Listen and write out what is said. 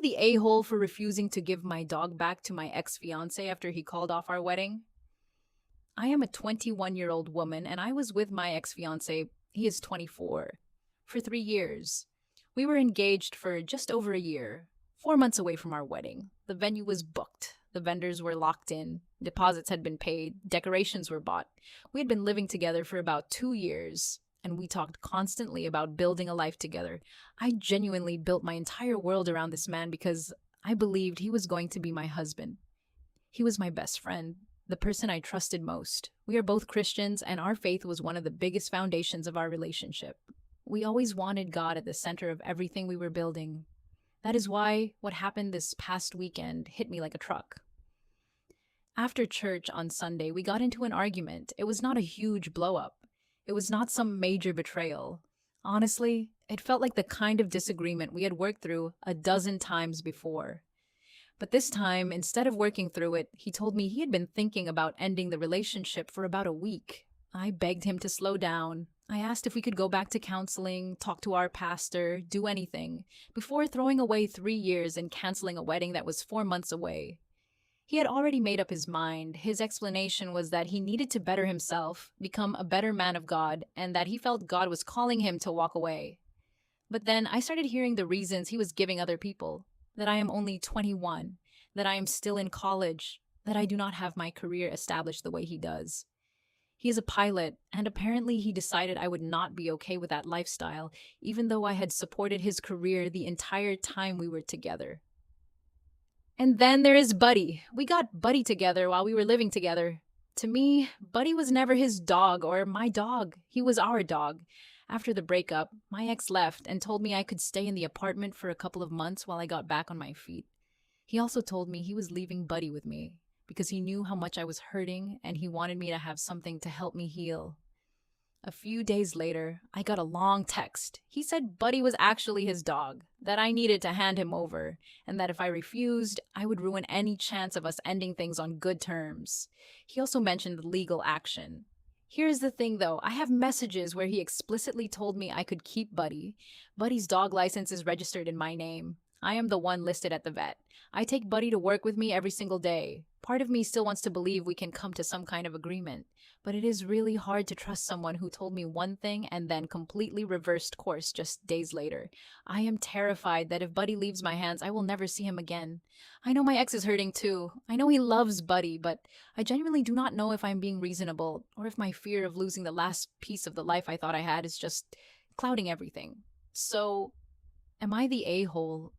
the a-hole for refusing to give my dog back to my ex-fiance after he called off our wedding? I am a 21-year-old woman and I was with my ex-fiance, he is 24, for 3 years. We were engaged for just over a year, 4 months away from our wedding. The venue was booked. The vendors were locked in. Deposits had been paid. Decorations were bought. We had been living together for about 2 years, and we talked constantly about building a life together. I genuinely built my entire world around this man because I believed he was going to be my husband. He was my best friend, the person I trusted most. We are both Christians, and our faith was one of the biggest foundations of our relationship. We always wanted God at the center of everything we were building. That is why what happened this past weekend hit me like a truck. After church on Sunday, we got into an argument. It was not a huge blow-up. It was not some major betrayal. Honestly, it felt like the kind of disagreement we had worked through a dozen times before. But this time, instead of working through it, he told me he had been thinking about ending the relationship for about a week. I begged him to slow down. I asked if we could go back to counseling, talk to our pastor, do anything, before throwing away 3 years and canceling a wedding that was 4 months away. He had already made up his mind. His explanation was that he needed to better himself, become a better man of God, and that he felt God was calling him to walk away. But then I started hearing the reasons he was giving other people. That I am only 21, that I am still in college, that I do not have my career established the way he does. He is a pilot, and apparently he decided I would not be okay with that lifestyle, even though I had supported his career the entire time we were together. And then there is Buddy. We got Buddy together while we were living together. To me, Buddy was never his dog or my dog. He was our dog. After the breakup, my ex left and told me I could stay in the apartment for a couple of months while I got back on my feet. He also told me he was leaving Buddy with me because he knew how much I was hurting and he wanted me to have something to help me heal. A few days later, I got a long text. He said Buddy was actually his dog, that I needed to hand him over, and that if I refused, I would ruin any chance of us ending things on good terms. He also mentioned legal action. Here's the thing though, I have messages where he explicitly told me I could keep Buddy. Buddy's dog license is registered in my name. I am the one listed at the vet. I take Buddy to work with me every single day. Part of me still wants to believe we can come to some kind of agreement, but it is really hard to trust someone who told me one thing and then completely reversed course just days later. I am terrified that if Buddy leaves my hands, I will never see him again. I know my ex is hurting too. I know he loves Buddy, but I genuinely do not know if I'm being reasonable or if my fear of losing the last piece of the life I thought I had is just clouding everything. So, am I the a-hole